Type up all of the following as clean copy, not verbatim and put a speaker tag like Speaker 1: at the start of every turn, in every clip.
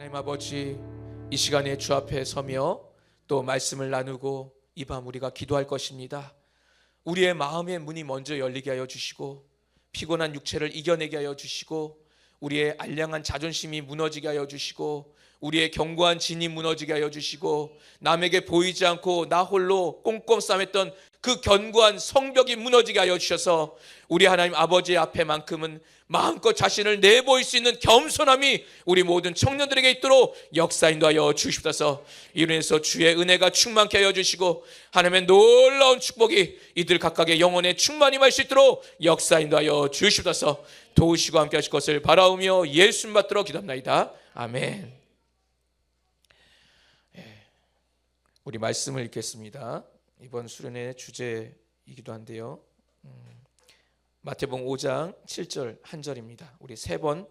Speaker 1: 하나님 아버지, 이 시간에 주 앞에 서며 또 말씀을 나누고 이 밤 우리가 기도할 것입니다. 우리의 마음의 문이 먼저 열리게 하여 주시고, 피곤한 육체를 이겨내게 하여 주시고, 우리의 알량한 자존심이 무너지게 하여 주시고, 우리의 견고한 진이 무너지게 하여 주시고, 남에게 보이지 않고 나 홀로 꼼꼼 싸맸던 그 견고한 성벽이 무너지게 하여 주셔서 우리 하나님 아버지 앞에만큼은 마음껏 자신을 내보일 수 있는 겸손함이 우리 모든 청년들에게 있도록 역사 인도하여 주시옵소서. 이로 인해서 주의 은혜가 충만케 하여 주시고 하나님의 놀라운 축복이 이들 각각의 영혼에 충만히 임할 수 있도록 역사 인도하여 주시옵소서. 도우시고 함께 하실 것을 바라오며 예수님 받들어 기도합나이다. 아멘. 우리 말씀을 읽겠습니다. 이번 수련의 주제이기도 한데요, 마태복음 5장 7절 한 절입니다. 우리 세 번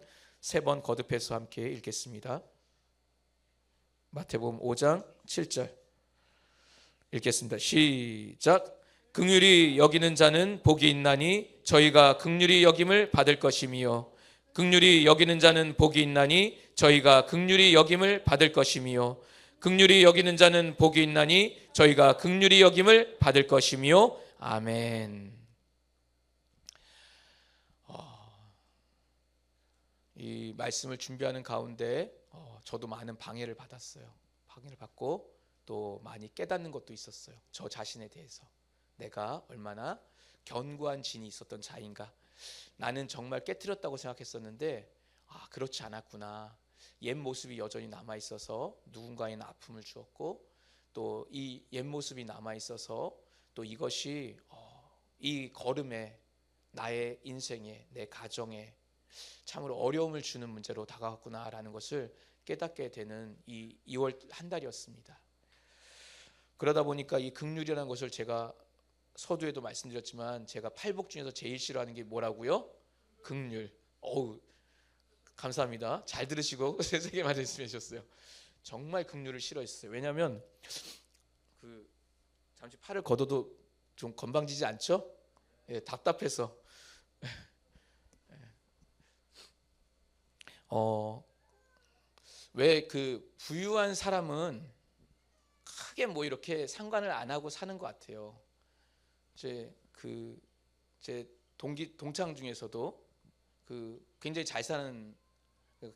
Speaker 1: 거듭해서 함께 읽겠습니다. 마태복음 5장 7절 읽겠습니다. 시작. 긍휼히 여기는 자는 복이 있나니 저희가 긍휼히 여김을 받을 것이며, 긍휼히 여기는 자는 복이 있나니 저희가 긍휼히 여김을 받을 것이며, 긍휼히 여기는 자는 복이 있나니 저희가 긍휼히 여김을 받을 것이며. 아멘. 이 말씀을 준비하는 가운데 저도 많은 방해를 받았어요. 방해를 받고 또 많이 깨닫는 것도 있었어요. 저 자신에 대해서 내가 얼마나 견고한 진이 있었던 자인가. 나는 정말 깨트렸다고 생각했었는데 그렇지 않았구나. 옛 모습이 여전히 남아있어서 누군가에는 아픔을 주었고, 또 이 옛 모습이 남아있어서 또 이것이 이 걸음에, 나의 인생에, 내 가정에 참으로 어려움을 주는 문제로 다가왔구나라는 것을 깨닫게 되는 이 2월 한 달이었습니다. 그러다 보니까 이 긍휼이라는 것을 제가 서두에도 말씀드렸지만 제가 팔복 중에서 제일 싫어하는 게 뭐라고요? 긍휼. 감사합니다. 잘 들으시고 세세게 말씀해 주셨어요. 정말 긍휼을 싫어했어요. 왜냐하면 잠시 팔을 걷어도 좀 건방지지 않죠? 답답해서. 왜 부유한 사람은 크게 뭐 이렇게 상관을 안 하고 사는 것 같아요. 제 동창 중에서도 굉장히 잘 사는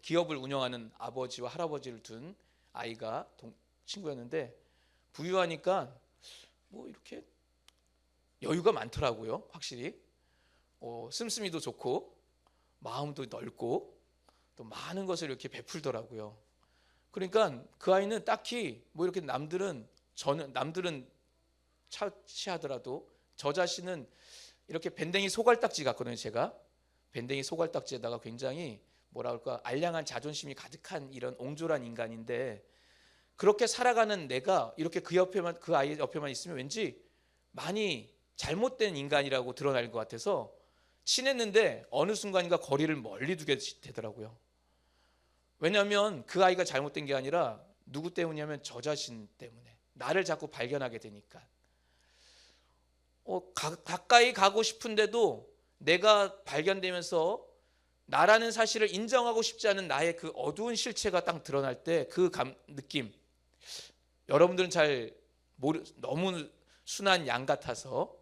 Speaker 1: 기업을 운영하는 아버지와 할아버지를 둔 아이가 친구였는데, 부유하니까 뭐 이렇게 여유가 많더라고요. 확실히 씀씀이도 좋고 마음도 넓고 또 많은 것을 이렇게 베풀더라고요. 그러니까 그 아이는 딱히 뭐 이렇게 남들은 차치하더라도 저 자신은 이렇게 밴댕이 소갈딱지 같거든요. 제가 밴댕이 소갈딱지에다가 굉장히 알량한 자존심이 가득한 이런 옹졸한 인간인데, 그렇게 살아가는 내가 이렇게 그 아이 옆에만 있으면 왠지 많이 잘못된 인간이라고 드러날 것 같아서 친했는데 어느 순간인가 거리를 멀리 두게 되더라고요. 왜냐하면 그 아이가 잘못된 게 아니라 누구 때문이냐면 저 자신 때문에 나를 자꾸 발견하게 되니까. 가까이 가고 싶은데도 내가 발견되면서 나라는 사실을 인정하고 싶지 않은 나의 그 어두운 실체가 딱 드러날 때 그 느낌, 여러분들은 너무 순한 양 같아서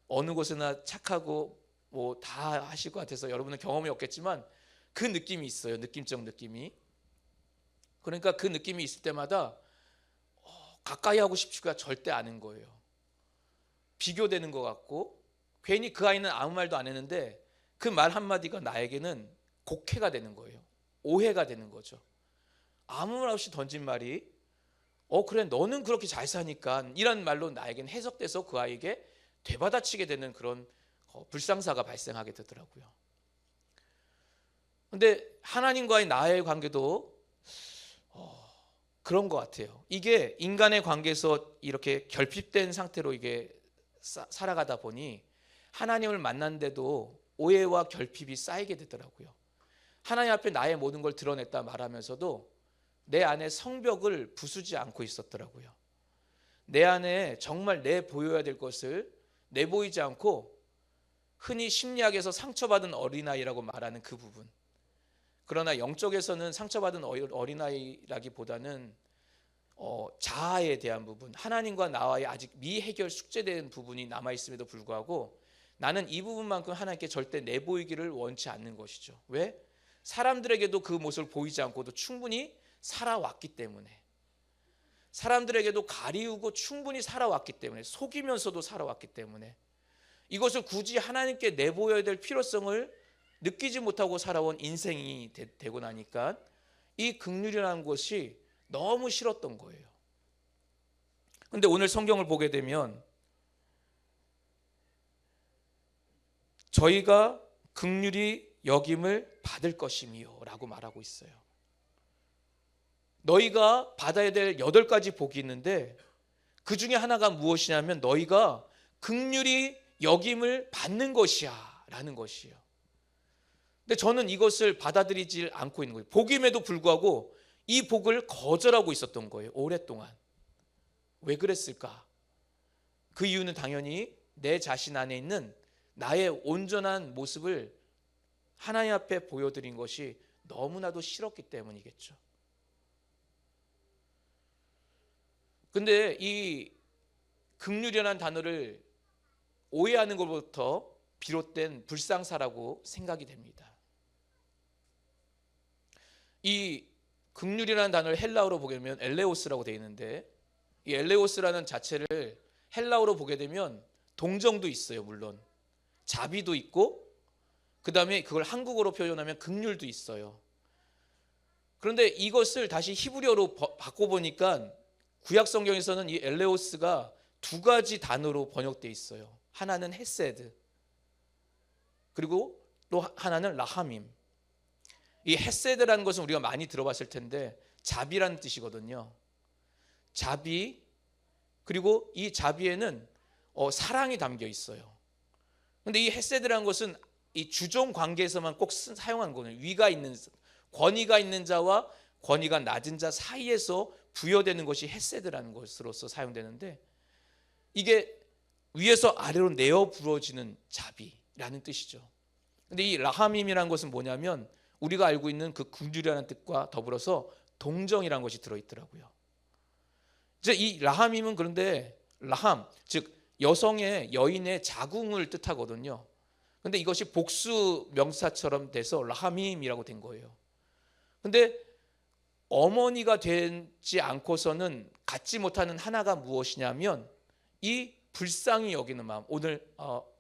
Speaker 1: 어느 곳에나 착하고 뭐 다 하실 것 같아서 여러분은 경험이 없겠지만 그 느낌이 있어요. 느낌적 느낌이. 그러니까 그 느낌이 있을 때마다 가까이 하고 싶지가 절대 않은 거예요. 비교되는 것 같고, 괜히 그 아이는 아무 말도 안 했는데 그 말 한마디가 나에게는 곡해가 되는 거예요. 오해가 되는 거죠. 아무 말 없이 던진 말이 그래 너는 그렇게 잘 사니까 이런 말로 나에겐 해석돼서 그 아이에게 되받아치게 되는 그런 불상사가 발생하게 되더라고요. 근데 하나님과의 나의 관계도 그런 것 같아요. 이게 인간의 관계에서 이렇게 결핍된 상태로 이게 살아가다 보니 하나님을 만났는데도 오해와 결핍이 쌓이게 되더라고요. 하나님 앞에 나의 모든 걸 드러냈다 말하면서도 내 안에 성벽을 부수지 않고 있었더라고요. 내 안에 정말 내보여야 될 것을 내보이지 않고 흔히 심리학에서 상처받은 어린아이라고 말하는 그 부분, 그러나 영적에서는 상처받은 어린아이라기보다는 자아에 대한 부분, 하나님과 나와의 아직 미해결 숙제된 부분이 남아있음에도 불구하고 나는 이 부분만큼 하나님께 절대 내보이기를 원치 않는 것이죠. 왜? 사람들에게도 그 모습을 보이지 않고도 충분히 살아왔기 때문에, 사람들에게도 가리우고 충분히 살아왔기 때문에, 속이면서도 살아왔기 때문에 이것을 굳이 하나님께 내보여야 될 필요성을 느끼지 못하고 살아온 인생이 되고 나니까 이 긍휼이라는 것이 너무 싫었던 거예요. 그런데 오늘 성경을 보게 되면 저희가 긍휼히 여김을 받을 것이미요 라고 말하고 있어요. 너희가 받아야 될 8가지 복이 있는데 그 중에 하나가 무엇이냐면 너희가 긍휼히 여김을 받는 것이야 라는 것이에요. 근데 저는 이것을 받아들이지 않고 있는 거예요. 복임에도 불구하고 이 복을 거절하고 있었던 거예요. 오랫동안. 왜 그랬을까? 그 이유는 당연히 내 자신 안에 있는 나의 온전한 모습을 하나님 앞에 보여드린 것이 너무나도 싫었기 때문이겠죠. 근데 이 긍휼이라는 단어를 오해하는 것부터 비롯된 불상사라고 생각이 됩니다. 이 긍휼이라는 단어를 헬라어로 보게 되면 엘레오스라고 되어 있는데 이 엘레오스라는 자체를 헬라어로 보게 되면 동정도 있어요. 물론 자비도 있고 그 다음에 그걸 한국어로 표현하면 긍휼도 있어요. 그런데 이것을 다시 히브리어로 바꿔보니까 구약 성경에서는 이 엘레오스가 2가지 단어로 번역되어 있어요. 하나는 헤세드 그리고 또 하나는 라하밈. 이 헤세드라는 것은 우리가 많이 들어봤을 텐데 자비라는 뜻이거든요. 자비, 그리고 이 자비에는 사랑이 담겨 있어요. 그런데 이 헤세드라는 것은 이 주종 관계에서만 꼭 사용하는 거예요. 위가 있는, 권위가 있는 자와 권위가 낮은 자 사이에서 부여되는 것이 헤세드라는 것으로서 사용되는데 이게 위에서 아래로 내어 부어지는 자비라는 뜻이죠. 근데 이 라하밈이라는 것은 뭐냐면 우리가 알고 있는 그 긍휼이라는 뜻과 더불어서 동정이라는 것이 들어있더라고요. 이제 이 라하밈은 그런데 라함, 즉 여성의 여인의 자궁을 뜻하거든요. 근데 이것이 복수 명사처럼 돼서 라하밈이라고 된 거예요. 근데 어머니가 되지 않고서는 갖지 못하는 하나가 무엇이냐면 이 불쌍히 여기는 마음. 오늘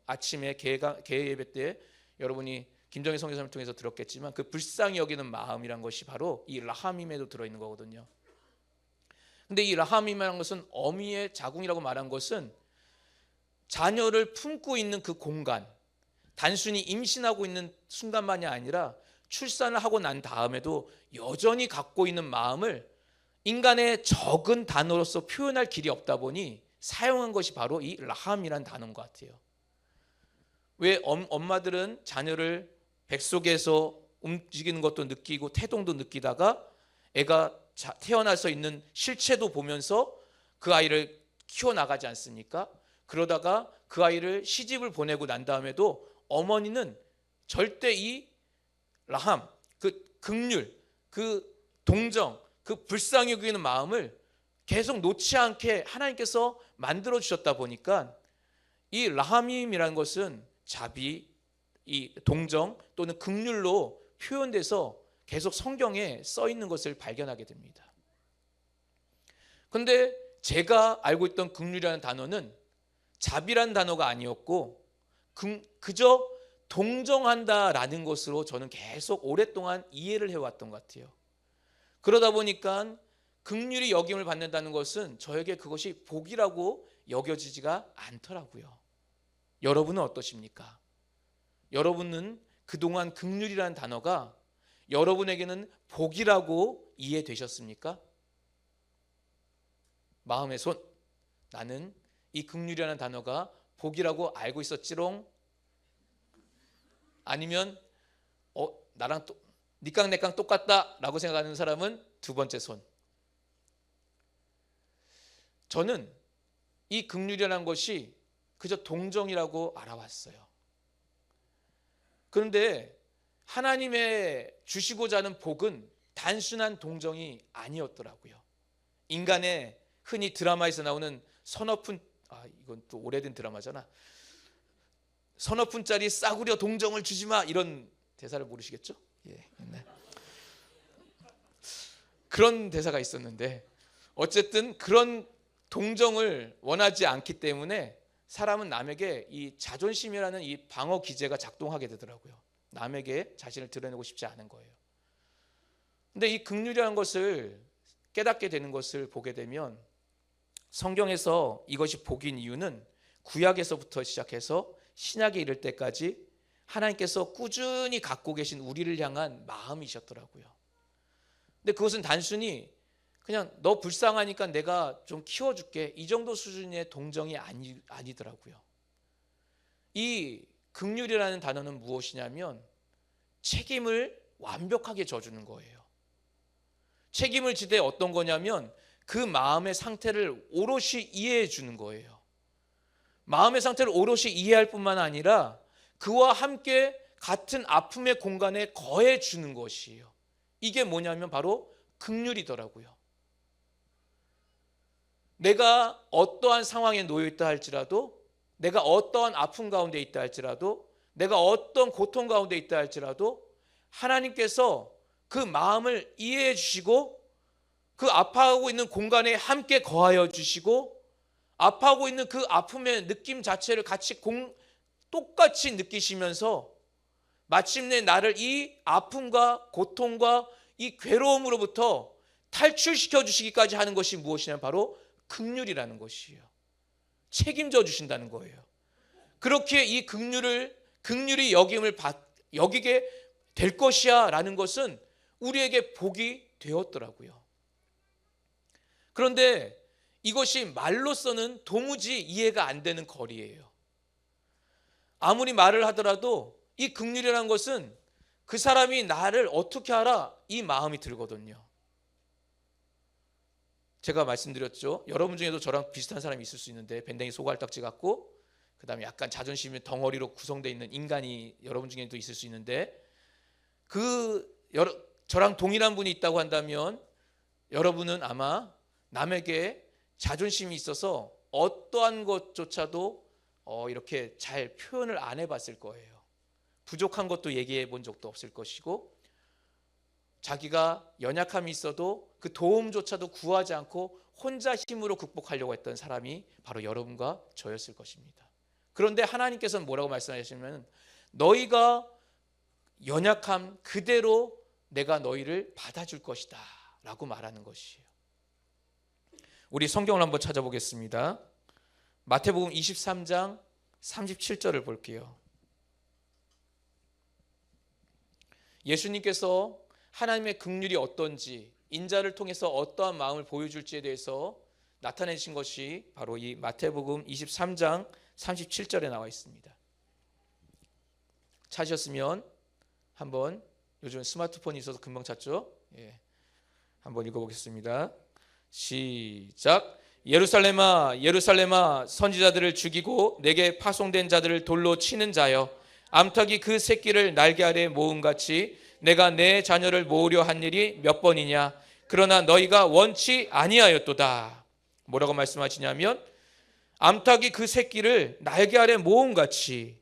Speaker 1: 아침에 개회 예배 때 여러분이 김정희 선교사님을 통해서 들었겠지만 그 불쌍히 여기는 마음이란 것이 바로 이 라하밈에도 들어있는 거거든요. 근데 이 라하밈이라는 것은 어미의 자궁이라고 말한 것은 자녀를 품고 있는 그 공간, 단순히 임신하고 있는 순간만이 아니라 출산을 하고 난 다음에도 여전히 갖고 있는 마음을 인간의 적은 단어로서 표현할 길이 없다 보니 사용한 것이 바로 이 라함이라는 단어인 것 같아요. 왜 엄마들은 자녀를 뱃속에서 움직이는 것도 느끼고 태동도 느끼다가 애가 태어나서 있는 실체도 보면서 그 아이를 키워나가지 않습니까? 그러다가 그 아이를 시집을 보내고 난 다음에도 어머니는 절대 이 라함, 그 긍휼, 그 동정, 그 불쌍히 여기는 마음을 계속 놓지 않게 하나님께서 만들어 주셨다 보니까 이 라함임이라는 것은 자비, 이 동정 또는 긍휼로 표현돼서 계속 성경에 써 있는 것을 발견하게 됩니다. 그런데 제가 알고 있던 긍휼이라는 단어는 자비라는 단어가 아니었고 그저 동정한다라는 것으로 저는 계속 오랫동안 이해를 해왔던 것 같아요. 그러다 보니까 긍휼히 여김을 받는다는 것은 저에게 그것이 복이라고 여겨지지가 않더라고요. 여러분은 어떠십니까? 여러분은 그동안 긍휼이라는 단어가 여러분에게는 복이라고 이해되셨습니까? 마음의 손, 나는 이 긍휼이라는 단어가 복이라고 알고 있었지롱? 아니면 나랑 니깡 내깡 똑같다 라고 생각하는 사람은 2번째 손. 저는 이 긍휼이라는 것이 그저 동정이라고 알아왔어요. 그런데 하나님의 주시고자 하는 복은 단순한 동정이 아니었더라고요. 인간의 흔히 드라마에서 나오는 서너 푼, 이건 또 오래된 드라마잖아. 서너 푼짜리 싸구려 동정을 주지 마, 이런 대사를 모르시겠죠? 예, 옛날. 그런 대사가 있었는데 어쨌든 그런 동정을 원하지 않기 때문에 사람은 남에게 이 자존심이라는 이 방어 기제가 작동하게 되더라고요. 남에게 자신을 드러내고 싶지 않은 거예요. 근데 이 긍휼이라는 것을 깨닫게 되는 것을 보게 되면 성경에서 이것이 복인 이유는 구약에서부터 시작해서 신약에 이를 때까지 하나님께서 꾸준히 갖고 계신 우리를 향한 마음이셨더라고요. 근데 그것은 단순히 그냥 너 불쌍하니까 내가 좀 키워줄게, 이 정도 수준의 동정이 아니더라고요. 이 긍휼이라는 단어는 무엇이냐면 책임을 완벽하게 져주는 거예요. 책임을 지되 어떤 거냐면 그 마음의 상태를 오롯이 이해해 주는 거예요. 마음의 상태를 오롯이 이해할 뿐만 아니라 그와 함께 같은 아픔의 공간에 거해 주는 것이에요. 이게 뭐냐면 바로 긍휼이더라고요. 내가 어떠한 상황에 놓여 있다 할지라도, 내가 어떠한 아픔 가운데 있다 할지라도, 내가 어떤 고통 가운데 있다 할지라도 하나님께서 그 마음을 이해해 주시고 그 아파하고 있는 공간에 함께 거하여 주시고 아파하고 있는 그 아픔의 느낌 자체를 같이 똑같이 느끼시면서 마침내 나를 이 아픔과 고통과 이 괴로움으로부터 탈출시켜 주시기까지 하는 것이 무엇이냐면 바로 긍휼이라는 것이에요. 책임져 주신다는 거예요. 그렇게 이 긍휼이 여기게 될 것이야 라는 것은 우리에게 복이 되었더라고요. 그런데 이것이 말로서는 도무지 이해가 안 되는 거리예요. 아무리 말을 하더라도 이 긍휼이라는 것은 그 사람이 나를 어떻게 알아? 이 마음이 들거든요. 제가 말씀드렸죠. 여러분 중에도 저랑 비슷한 사람이 있을 수 있는데 밴댕이 소갈딱지 같고 그 다음에 약간 자존심의 덩어리로 구성되어 있는 인간이 여러분 중에도 있을 수 있는데 저랑 동일한 분이 있다고 한다면 여러분은 아마 남에게 자존심이 있어서 어떠한 것조차도 이렇게 잘 표현을 안 해봤을 거예요. 부족한 것도 얘기해 본 적도 없을 것이고 자기가 연약함이 있어도 그 도움조차도 구하지 않고 혼자 힘으로 극복하려고 했던 사람이 바로 여러분과 저였을 것입니다. 그런데 하나님께서는 뭐라고 말씀하시냐면 너희가 연약함 그대로 내가 너희를 받아줄 것이다 라고 말하는 것이에요. 우리 성경을 한번 찾아보겠습니다. 마태복음 23장 37절을 볼게요. 예수님께서 하나님의 긍휼이 어떤지, 인자를 통해서 어떠한 마음을 보여줄지에 대해서 나타내신 것이 바로 이 마태복음 23장 37절에 나와 있습니다. 찾으셨으면 한번, 요즘 스마트폰이 있어서 금방 찾죠? 예. 한번 읽어보겠습니다. 시작. 예루살렘아 예루살렘아 선지자들을 죽이고 내게 파송된 자들을 돌로 치는 자여, 암탉이 그 새끼를 날개 아래 모음같이 내가 내 자녀를 모으려 한 일이 몇 번이냐. 그러나 너희가 원치 아니하였도다. 뭐라고 말씀하시냐면 암탉이 그 새끼를 날개 아래 모음같이,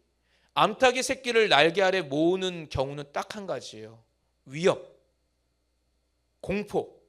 Speaker 1: 암탉이 새끼를 날개 아래 모으는 경우는 딱 한 가지예요. 위협, 공포.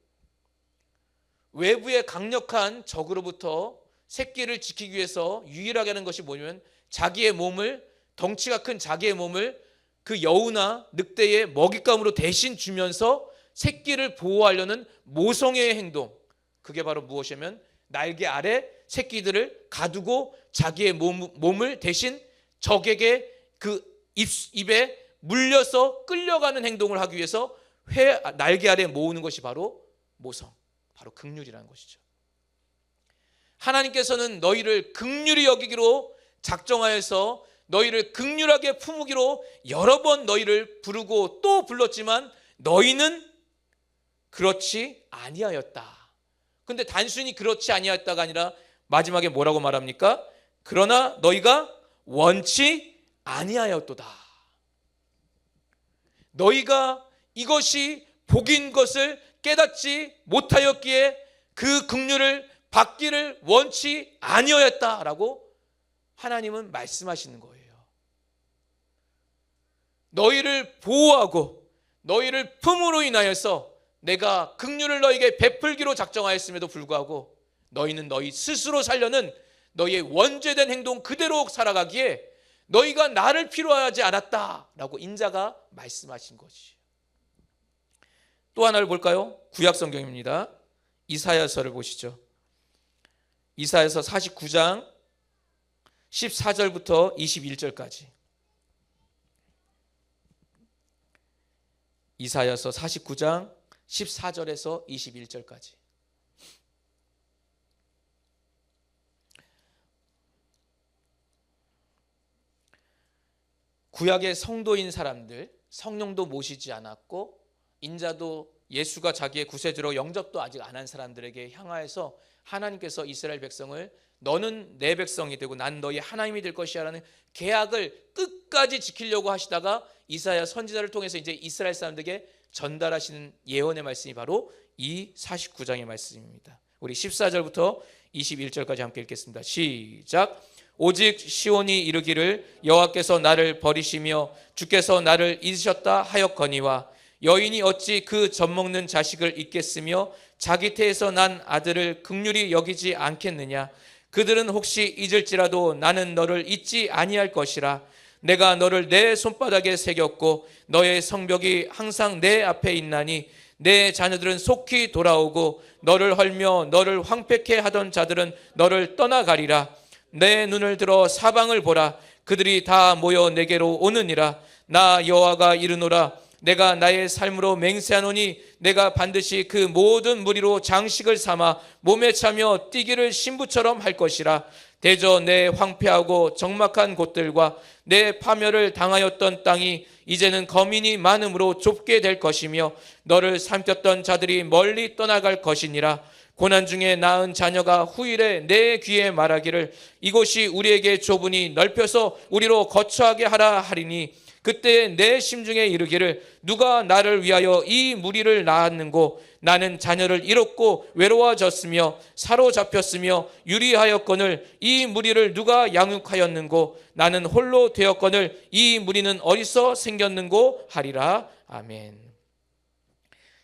Speaker 1: 외부의 강력한 적으로부터 새끼를 지키기 위해서 유일하게 하는 것이 뭐냐면 자기의 몸을, 덩치가 큰 자기의 몸을 그 여우나 늑대의 먹잇감으로 대신 주면서 새끼를 보호하려는 모성애의 행동. 그게 바로 무엇이냐면 날개 아래 새끼들을 가두고 자기의 몸을 대신 적에게 그 입에 물려서 끌려가는 행동을 하기 위해서 날개 아래 모으는 것이 바로 모성, 바로 긍휼이라는 것이죠. 하나님께서는 너희를 긍휼히 여기기로 작정하여서 너희를 긍휼하게 품으기로 여러 번 너희를 부르고 또 불렀지만 너희는 그렇지 아니하였다. 근데 단순히 그렇지 아니하였다가 아니라 마지막에 뭐라고 말합니까? 그러나 너희가 원치 아니하였도다. 너희가 이것이 복인 것을 깨닫지 못하였기에 그 긍휼을 받기를 원치 아니하였다라고 하나님은 말씀하시는 거예요. 너희를 보호하고 너희를 품으로 인하여서 내가 긍휼을 너희에게 베풀기로 작정하였음에도 불구하고 너희는 너희 스스로 살려는 너희의 원죄된 행동 그대로 살아가기에 너희가 나를 필요하지 않았다라고 인자가 말씀하신 것이에요. 또 하나를 볼까요? 구약 성경입니다. 이사야서를 보시죠. 이사야서 49장 14절부터 21절까지. 이사야서 49장 14절에서 21절까지. 구약의 성도인 사람들, 성령도 모시지 않았고 인자도 예수가 자기의 구세주로 영접도 아직 안 한 사람들에게 향하여서 하나님께서 이스라엘 백성을 너는 내 백성이 되고 난 너희 하나님이 될 것이야 라는 계약을 끝까지 지키려고 하시다가 이사야 선지자를 통해서 이제 이스라엘 사람들에게 전달하시는 예언의 말씀이 바로 이 49장의 말씀입니다. 우리 14절부터 21절까지 함께 읽겠습니다. 시작. 오직 시온이 이르기를 여호와께서 나를 버리시며 주께서 나를 잊으셨다 하였거니와 여인이 어찌 그 젖먹는 자식을 잊겠으며 자기 태에서 난 아들을 긍휼히 여기지 않겠느냐. 그들은 혹시 잊을지라도 나는 너를 잊지 아니할 것이라. 내가 너를 내 손바닥에 새겼고 너의 성벽이 항상 내 앞에 있나니 내 자녀들은 속히 돌아오고 너를 헐며 너를 황폐케 하던 자들은 너를 떠나가리라. 내 눈을 들어 사방을 보라. 그들이 다 모여 내게로 오느니라. 나 여호와가 이르노라. 내가 나의 삶으로 맹세하노니 내가 반드시 그 모든 무리로 장식을 삼아 몸에 차며 뛰기를 신부처럼 할 것이라. 대저 내 황폐하고 적막한 곳들과 내 파멸을 당하였던 땅이 이제는 거민이 많음으로 좁게 될 것이며 너를 삼켰던 자들이 멀리 떠나갈 것이니라. 고난 중에 낳은 자녀가 후일에 내 귀에 말하기를 이곳이 우리에게 좁으니 넓혀서 우리로 거처하게 하라 하리니 그때 내 심중에 이르기를 누가 나를 위하여 이 무리를 낳았는고 나는 자녀를 잃었고 외로워졌으며 사로잡혔으며 유리하였거늘 이 무리를 누가 양육하였는고 나는 홀로 되었거늘 이 무리는 어디서 생겼는고 하리라. 아멘.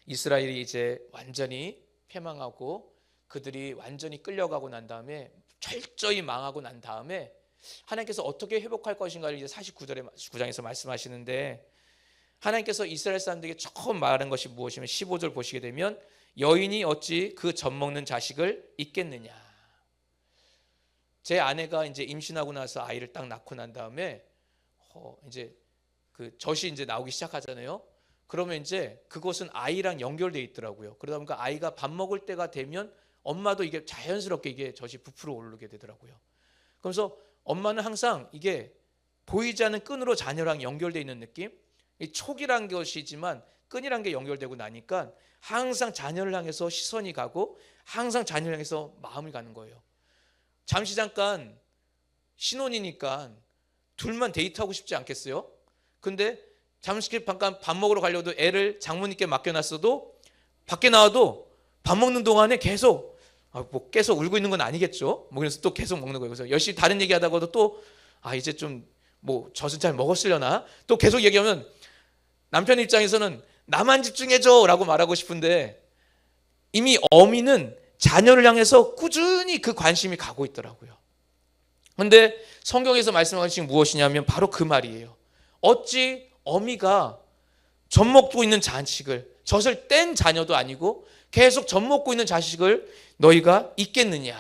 Speaker 1: 이스라엘이 이제 완전히 패망하고 그들이 완전히 끌려가고 난 다음에 철저히 망하고 난 다음에 하나님께서 어떻게 회복할 것인가를 이제 49장에서 말씀하시는데 하나님께서 이스라엘 사람들에게 처음 말한 것이 무엇이면 15절 보시게 되면 여인이 어찌 그 젖먹는 자식을 잊겠느냐. 제 아내가 이제 임신하고 나서 아이를 딱 낳고 난 다음에 이제 그 젖이 이제 나오기 시작하잖아요. 그러면 이제 그것은 아이랑 연결되어 있더라고요. 그러다 보니까 아이가 밥 먹을 때가 되면 엄마도 이게 자연스럽게 이게 젖이 부풀어 오르게 되더라고요. 그래서 엄마는 항상 이게 보이지 않는 끈으로 자녀랑 연결되어 있는 느낌? 이 촉이란 것이지만 끈이란 게 연결되고 나니까 항상 자녀를 향해서 시선이 가고 항상 자녀를 향해서 마음이 가는 거예요. 잠시 잠깐 신혼이니까 둘만 데이트하고 싶지 않겠어요? 근데 잠시 잠깐 밥 먹으러 가려도 애를 장모님께 맡겨놨어도 밖에 나와도 밥 먹는 동안에 계속 계속 울고 있는 건 아니겠죠. 그래서 또 계속 먹는 거예요. 그래서 열심히 다른 얘기하다가도 또 이제 좀 젖은 잘 먹었으려나 또 계속 얘기하면 남편 입장에서는 나만 집중해줘라고 말하고 싶은데 이미 어미는 자녀를 향해서 꾸준히 그 관심이 가고 있더라고요. 그런데 성경에서 말씀하신 무엇이냐면 바로 그 말이에요. 어찌 어미가 젖 먹고 있는 자식을 젖을 뗀 자녀도 아니고 계속 젖 먹고 있는 자식을 너희가 잊겠느냐.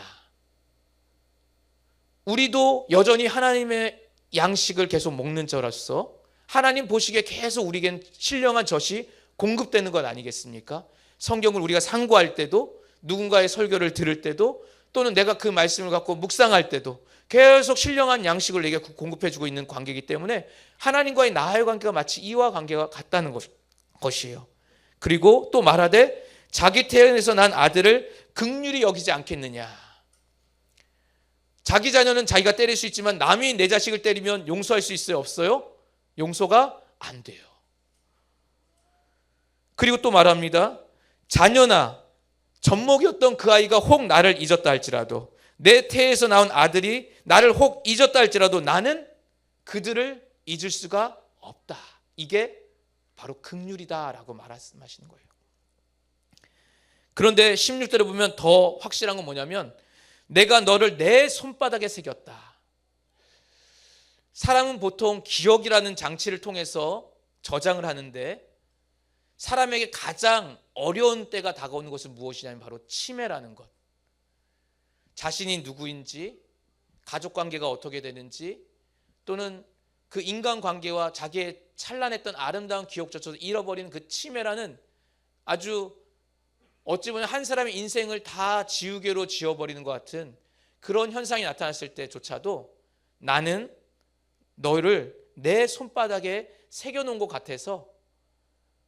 Speaker 1: 우리도 여전히 하나님의 양식을 계속 먹는 자로서 하나님 보시기에 계속 우리에겐 신령한 젖이 공급되는 것 아니겠습니까? 성경을 우리가 상고할 때도 누군가의 설교를 들을 때도 또는 내가 그 말씀을 갖고 묵상할 때도 계속 신령한 양식을 내게 공급해주고 있는 관계이기 때문에 하나님과의 나의 관계가 마치 이와 관계가 같다는 것이에요. 그리고 또 말하되 자기 태에서 난 아들을 긍휼히 여기지 않겠느냐. 자기 자녀는 자기가 때릴 수 있지만 남이 내 자식을 때리면 용서할 수 있어요? 없어요? 용서가 안 돼요. 그리고 또 말합니다. 자녀나 젖먹이었던 그 아이가 혹 나를 잊었다 할지라도, 내 태에서 나온 아들이 나를 혹 잊었다 할지라도 나는 그들을 잊을 수가 없다. 이게 바로 긍휼이다라고 말씀하시는 거예요. 그런데 16절에 보면 더 확실한 건 뭐냐면, 내가 너를 내 손바닥에 새겼다. 사람은 보통 기억이라는 장치를 통해서 저장을 하는데, 사람에게 가장 어려운 때가 다가오는 것은 무엇이냐면 바로 치매라는 것. 자신이 누구인지, 가족관계가 어떻게 되는지, 또는 그 인간관계와 자기의 찬란했던 아름다운 기억조차도 잃어버리는 그 치매라는, 아주 어찌 보면 한 사람의 인생을 다 지우개로 지워버리는 것 같은 그런 현상이 나타났을 때조차도 나는 너를 내 손바닥에 새겨놓은 것 같아서,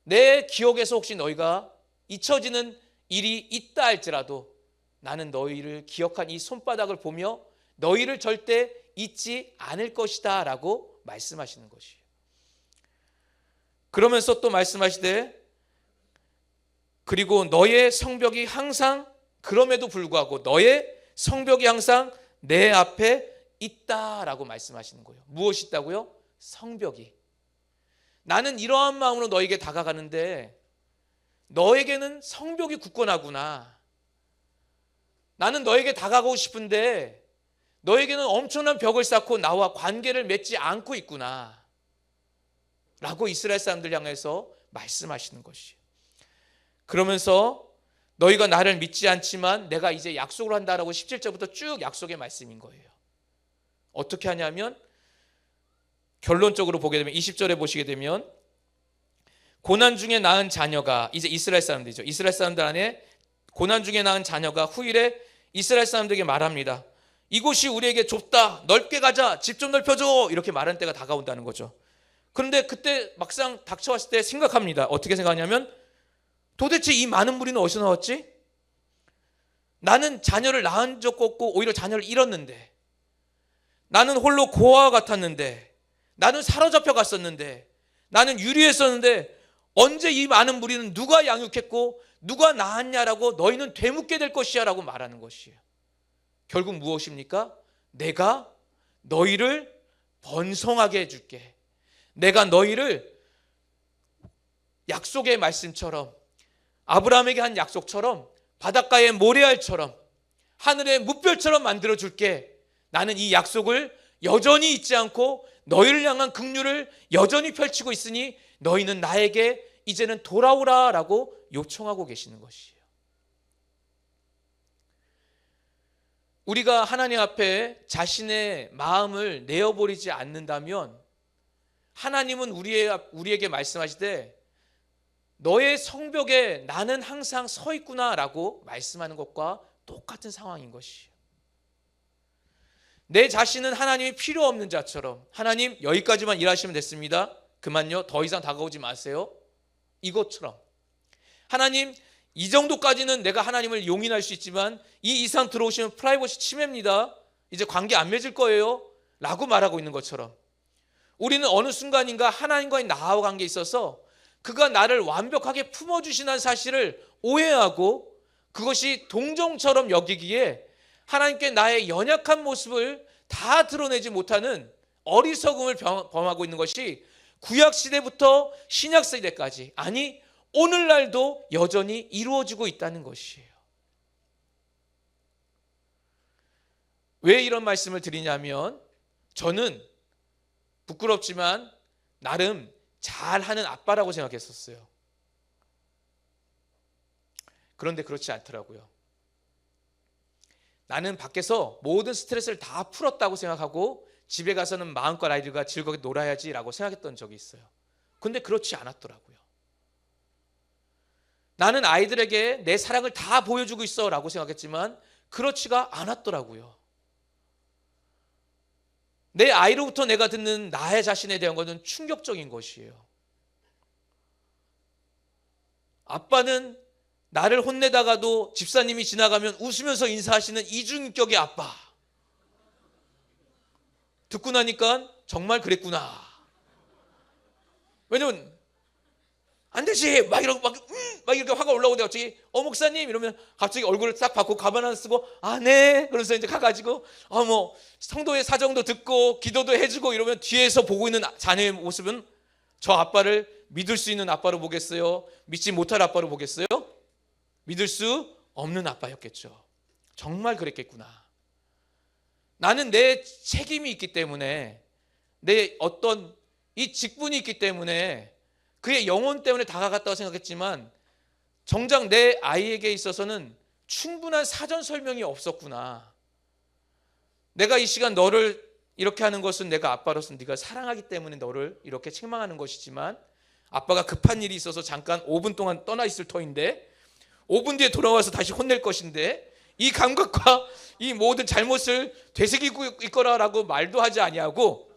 Speaker 1: 내 기억에서 혹시 너희가 잊혀지는 일이 있다 할지라도 나는 너희를 기억한 이 손바닥을 보며 너희를 절대 잊지 않을 것이다 라고 말씀하시는 것이에요. 그러면서 또 말씀하시되, 그리고 너의 성벽이 항상, 그럼에도 불구하고 너의 성벽이 항상 내 앞에 있다라고 말씀하시는 거예요. 무엇이 있다고요? 성벽이. 나는 이러한 마음으로 너에게 다가가는데 너에게는 성벽이 굳건하구나. 나는 너에게 다가가고 싶은데 너에게는 엄청난 벽을 쌓고 나와 관계를 맺지 않고 있구나 라고 이스라엘 사람들 향해서 말씀하시는 것이에요. 그러면서 너희가 나를 믿지 않지만 내가 이제 약속을 한다라고 17절부터 쭉 약속의 말씀인 거예요. 어떻게 하냐면, 결론적으로 보게 되면 20절에 보시게 되면, 고난 중에 낳은 자녀가, 이제 이스라엘 사람들이죠. 이스라엘 사람들 안에 고난 중에 낳은 자녀가 후일에 이스라엘 사람들에게 말합니다. 이곳이 우리에게 좁다, 넓게 가자, 집 좀 넓혀줘, 이렇게 말하는 때가 다가온다는 거죠. 그런데 그때 막상 닥쳐왔을 때 생각합니다. 어떻게 생각하냐면, 도대체 이 많은 무리는 어디서 나왔지? 나는 자녀를 낳은 적도 없고 오히려 자녀를 잃었는데, 나는 홀로 고아와 같았는데, 나는 사로잡혀 갔었는데, 나는 유리했었는데 언제 이 많은 무리는 누가 양육했고 누가 낳았냐라고 너희는 되묻게 될 것이야 라고 말하는 것이에요. 결국 무엇입니까? 내가 너희를 번성하게 해줄게. 내가 너희를 약속의 말씀처럼, 아브라함에게 한 약속처럼, 바닷가의 모래알처럼, 하늘의 무별처럼 만들어줄게. 나는 이 약속을 여전히 잊지 않고 너희를 향한 긍휼을 여전히 펼치고 있으니 너희는 나에게 이제는 돌아오라 라고 요청하고 계시는 것이에요. 우리가 하나님 앞에 자신의 마음을 내어버리지 않는다면 하나님은 우리에게 말씀하시되 너의 성벽에 나는 항상 서 있구나 라고 말씀하는 것과 똑같은 상황인 것이에요. 내 자신은 하나님이 필요 없는 자처럼, 하나님 여기까지만 일하시면 됐습니다, 그만요, 더 이상 다가오지 마세요, 이것처럼, 하나님 이 정도까지는 내가 하나님을 용인할 수 있지만 이 이상 들어오시면 프라이버시 침해입니다, 이제 관계 안 맺을 거예요 라고 말하고 있는 것처럼, 우리는 어느 순간인가 하나님과의 나와 관계에 있어서 그가 나를 완벽하게 품어주시는 사실을 오해하고 그것이 동정처럼 여기기에 하나님께 나의 연약한 모습을 다 드러내지 못하는 어리석음을 범하고 있는 것이 구약시대부터 신약시대까지, 아니 오늘날도 여전히 이루어지고 있다는 것이에요. 왜 이런 말씀을 드리냐면, 저는 부끄럽지만 나름 잘하는 아빠라고 생각했었어요. 그런데 그렇지 않더라고요. 나는 밖에서 모든 스트레스를 다 풀었다고 생각하고 집에 가서는 마음껏 아이들과 즐겁게 놀아야지라고 생각했던 적이 있어요. 근데 그렇지 않았더라고요. 나는 아이들에게 내 사랑을 다 보여주고 있어 라고 생각했지만 그렇지가 않았더라고요. 내 아이로부터 내가 듣는 나의 자신에 대한 것은 충격적인 것이에요. 아빠는 나를 혼내다가도 집사님이 지나가면 웃으면서 인사하시는 이중격의 아빠. 듣고 나니까 정말 그랬구나. 왜냐면 안 되지 막 이러고 막 이렇게 화가 올라오는데 갑자기 목사님 이러면 갑자기 얼굴을 딱 받고 가만 안 쓰고 네 그러면서 이제 가가지고 뭐 성도의 사정도 듣고 기도도 해주고 이러면 뒤에서 보고 있는 자녀의 모습은 저 아빠를 믿을 수 있는 아빠로 보겠어요? 믿지 못할 아빠로 보겠어요? 믿을 수 없는 아빠였겠죠. 정말 그랬겠구나. 나는 내 책임이 있기 때문에, 내 어떤 이 직분이 있기 때문에 그의 영혼 때문에 다가갔다고 생각했지만 정작 내 아이에게 있어서는 충분한 사전 설명이 없었구나. 내가 이 시간 너를 이렇게 하는 것은 내가 아빠로서 네가 사랑하기 때문에 너를 이렇게 책망하는 것이지만, 아빠가 급한 일이 있어서 잠깐 5분 동안 떠나 있을 터인데 5분 뒤에 돌아와서 다시 혼낼 것인데, 이 감각과 이 모든 잘못을 되새기고 있거라라고 말도 하지 아니하고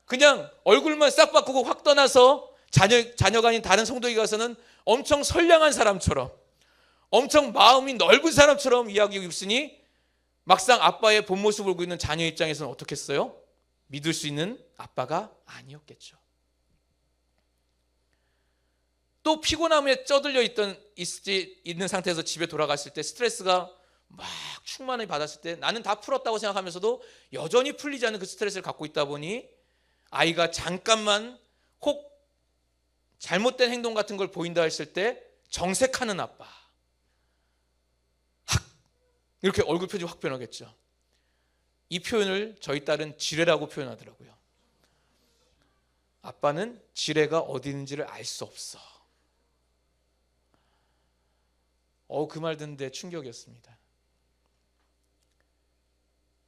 Speaker 1: 그냥 얼굴만 싹 바꾸고 확 떠나서 자녀가 아닌 다른 성도에게 가서는 엄청 선량한 사람처럼, 엄청 마음이 넓은 사람처럼 이야기하고 있으니 막상 아빠의 본 모습을 보고 있는 자녀 입장에서는 어떻겠어요? 믿을 수 있는 아빠가 아니었겠죠. 또 피곤함에 쩌들려 있는 상태에서 집에 돌아갔을 때 스트레스가 막 충만히 받았을 때 나는 다 풀었다고 생각하면서도 여전히 풀리지 않는 그 스트레스를 갖고 있다 보니 아이가 잠깐만 혹 잘못된 행동 같은 걸 보인다 했을 때 정색하는 아빠, 이렇게 얼굴 표정이 확 변하겠죠. 이 표현을 저희 딸은 지뢰라고 표현하더라고요. 아빠는 지뢰가 어디 있는지를 알 수 없어. 그 말 듣는데 충격이었습니다.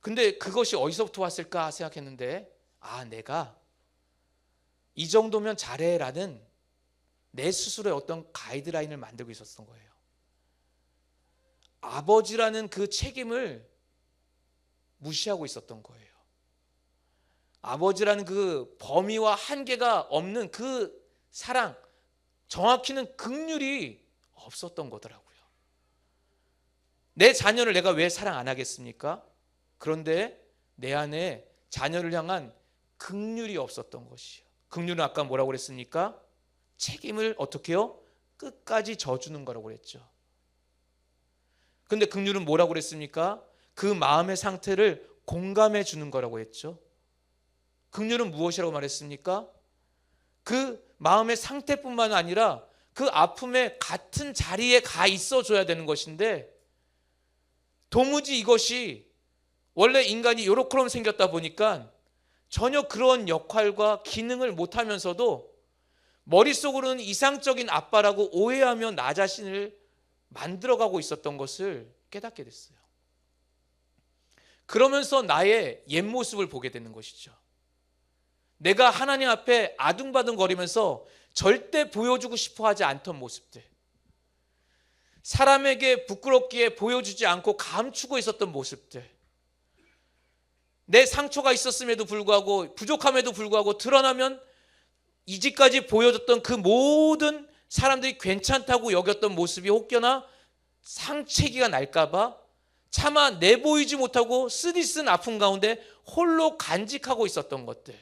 Speaker 1: 근데 그것이 어디서부터 왔을까 생각했는데, 내가 이 정도면 잘해라는 내 스스로의 어떤 가이드라인을 만들고 있었던 거예요. 아버지라는 그 책임을 무시하고 있었던 거예요. 아버지라는 그 범위와 한계가 없는 그 사랑, 정확히는 긍휼이 없었던 거더라고요. 내 자녀를 내가 왜 사랑 안 하겠습니까? 그런데 내 안에 자녀를 향한 긍휼이 없었던 것이요. 긍휼은 아까 뭐라고 그랬습니까? 책임을 어떻게 해요? 끝까지 져주는 거라고 그랬죠. 근데 긍휼은 뭐라고 그랬습니까? 그 마음의 상태를 공감해 주는 거라고 했죠. 긍휼은 무엇이라고 말했습니까? 그 마음의 상태뿐만 아니라 그 아픔의 같은 자리에 가 있어 줘야 되는 것인데, 도무지 이것이 원래 인간이 요렇게럼 생겼다 보니까 전혀 그런 역할과 기능을 못하면서도 머릿속으로는 이상적인 아빠라고 오해하며 나 자신을 만들어가고 있었던 것을 깨닫게 됐어요. 그러면서 나의 옛 모습을 보게 되는 것이죠. 내가 하나님 앞에 아둥바둥거리면서 절대 보여주고 싶어 하지 않던 모습들, 사람에게 부끄럽게 보여주지 않고 감추고 있었던 모습들, 내 상처가 있었음에도 불구하고 부족함에도 불구하고 드러나면 이제까지 보여줬던 그 모든 사람들이 괜찮다고 여겼던 모습이 혹여나 상처기가 날까봐 차마 내보이지 못하고 쓰디쓴 아픔 가운데 홀로 간직하고 있었던 것들.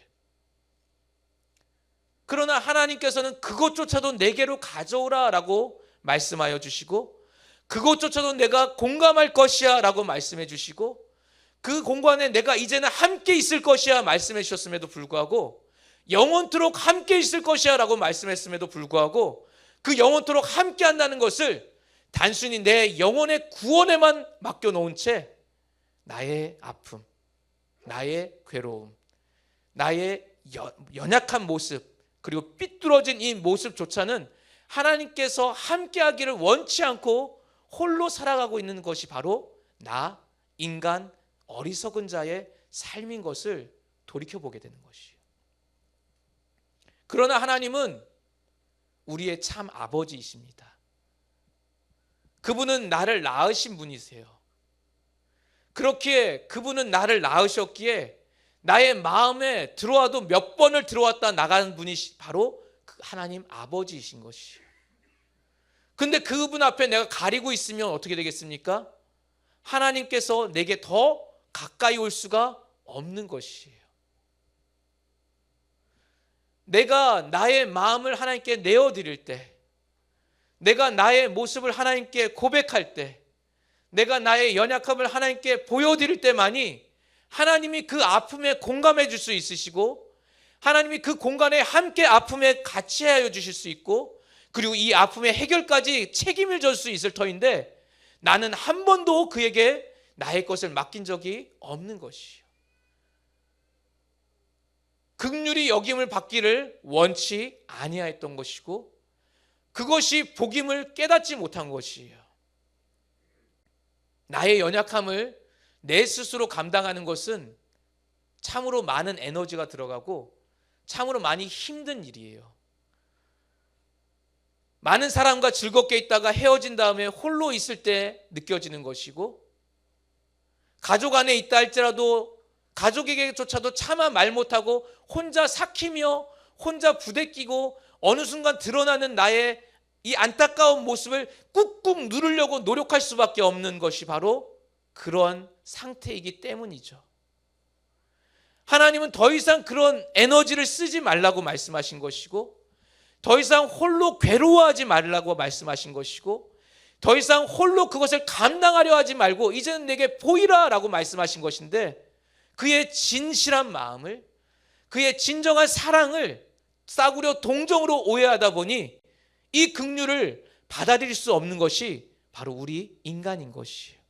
Speaker 1: 그러나 하나님께서는 그것조차도 내게로 가져오라 라고 말씀하여 주시고, 그것조차도 내가 공감할 것이야 라고 말씀해 주시고, 그 공간에 내가 이제는 함께 있을 것이야 말씀해 주셨음에도 불구하고, 영원토록 함께 있을 것이야 라고 말씀했음에도 불구하고 그 영원토록 함께 한다는 것을 단순히 내 영혼의 구원에만 맡겨놓은 채 나의 아픔, 나의 괴로움, 나의 연약한 모습, 그리고 삐뚤어진 이 모습조차는 하나님께서 함께하기를 원치 않고 홀로 살아가고 있는 것이 바로 나, 인간, 어리석은 자의 삶인 것을 돌이켜보게 되는 것이에요. 그러나 하나님은 우리의 참 아버지이십니다. 그분은 나를 낳으신 분이세요. 그렇기에 그분은 나를 낳으셨기에 나의 마음에 들어와도 몇 번을 들어왔다 나가는 분이 바로 그 하나님 아버지이신 것이에요. 근데 그분 앞에 내가 가리고 있으면 어떻게 되겠습니까? 하나님께서 내게 더 가까이 올 수가 없는 것이에요. 내가 나의 마음을 하나님께 내어드릴 때, 내가 나의 모습을 하나님께 고백할 때, 내가 나의 연약함을 하나님께 보여드릴 때만이 하나님이 그 아픔에 공감해 줄 수 있으시고, 하나님이 그 공간에 함께 아픔에 같이 하여 주실 수 있고, 그리고 이 아픔의 해결까지 책임을 질 수 있을 터인데, 나는 한 번도 그에게 나의 것을 맡긴 적이 없는 것이요. 긍휼히 여김을 받기를 원치 아니하였던 것이고, 그것이 복임을 깨닫지 못한 것이에요. 나의 연약함을 내 스스로 감당하는 것은 참으로 많은 에너지가 들어가고 참으로 많이 힘든 일이에요. 많은 사람과 즐겁게 있다가 헤어진 다음에 홀로 있을 때 느껴지는 것이고, 가족 안에 있다 할지라도 가족에게조차도 차마 말 못하고 혼자 삭히며 혼자 부대끼고 어느 순간 드러나는 나의 이 안타까운 모습을 꾹꾹 누르려고 노력할 수밖에 없는 것이 바로 그런 상태이기 때문이죠. 하나님은 더 이상 그런 에너지를 쓰지 말라고 말씀하신 것이고, 더 이상 홀로 괴로워하지 말라고 말씀하신 것이고, 더 이상 홀로 그것을 감당하려 하지 말고 이제는 내게 보이라 라고 말씀하신 것인데, 그의 진실한 마음을, 그의 진정한 사랑을 싸구려 동정으로 오해하다 보니 이 긍휼을 받아들일 수 없는 것이 바로 우리 인간인 것이에요.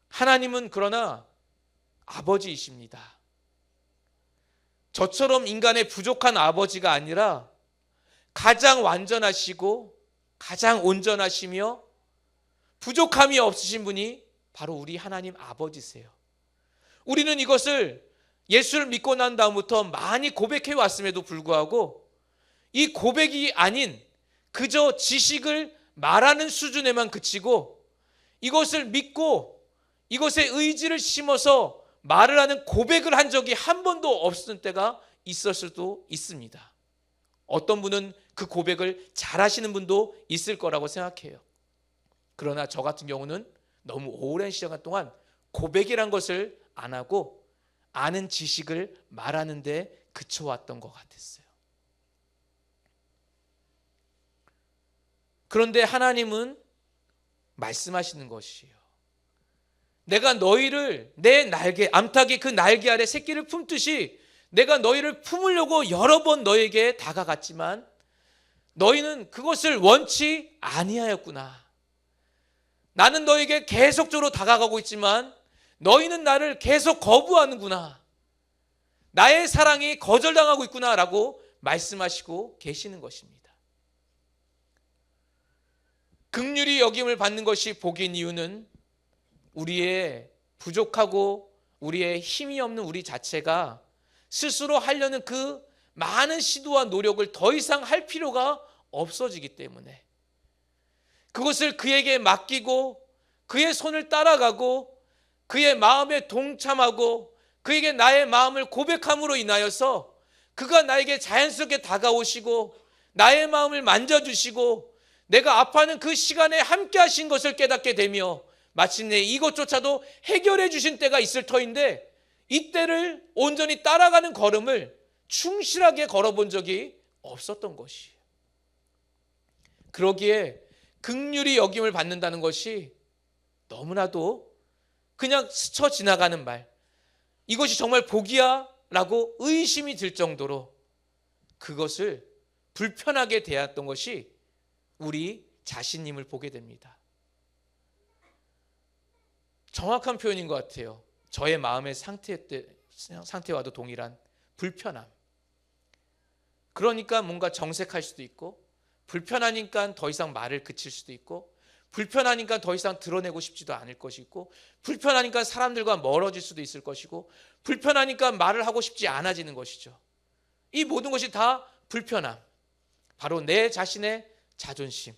Speaker 1: 하나님은 그러나 아버지이십니다. 저처럼 인간의 부족한 아버지가 아니라 가장 완전하시고 가장 온전하시며 부족함이 없으신 분이 바로 우리 하나님 아버지세요. 우리는 이것을 예수를 믿고 난 다음부터 많이 고백해 왔음에도 불구하고 이 고백이 아닌 그저 지식을 말하는 수준에만 그치고, 이것을 믿고 이것에 의지를 심어서 말을 하는 고백을 한 적이 한 번도 없었던 때가 있었을 수도 있습니다. 어떤 분은 그 고백을 잘하시는 분도 있을 거라고 생각해요. 그러나 저 같은 경우는 너무 오랜 시간 동안 고백이란 것을 안 하고 아는 지식을 말하는 데 그쳐왔던 것 같았어요. 그런데 하나님은 말씀하시는 것이에요. 내가 너희를 내 날개, 암탉이 그 날개 아래 새끼를 품듯이 내가 너희를 품으려고 여러 번 너에게 다가갔지만 너희는 그것을 원치 아니하였구나. 나는 너에게 계속적으로 다가가고 있지만 너희는 나를 계속 거부하는구나. 나의 사랑이 거절당하고 있구나 라고 말씀하시고 계시는 것입니다. 긍휼히 여김을 받는 것이 복인 이유는 우리의 부족하고 우리의 힘이 없는 우리 자체가 스스로 하려는 그 많은 시도와 노력을 더 이상 할 필요가 없어지기 때문에, 그것을 그에게 맡기고 그의 손을 따라가고 그의 마음에 동참하고 그에게 나의 마음을 고백함으로 인하여서 그가 나에게 자연스럽게 다가오시고 나의 마음을 만져주시고 내가 아파하는 그 시간에 함께 하신 것을 깨닫게 되며 마침내 이것조차도 해결해 주신 때가 있을 터인데, 이때를 온전히 따라가는 걸음을 충실하게 걸어본 적이 없었던 것이에요. 그러기에 긍휼히 여김을 받는다는 것이 너무나도 그냥 스쳐 지나가는 말, 이것이 정말 복이야? 라고 의심이 들 정도로 그것을 불편하게 대했던 것이 우리 자신임을 보게 됩니다. 정확한 표현인 것 같아요. 저의 마음의 상태와도 동일한 불편함. 그러니까 뭔가 정색할 수도 있고, 불편하니까 더 이상 말을 그칠 수도 있고, 불편하니까 더 이상 드러내고 싶지도 않을 것이고, 불편하니까 사람들과 멀어질 수도 있을 것이고, 불편하니까 말을 하고 싶지 않아지는 것이죠. 이 모든 것이 다 불편함. 바로 내 자신의 자존심,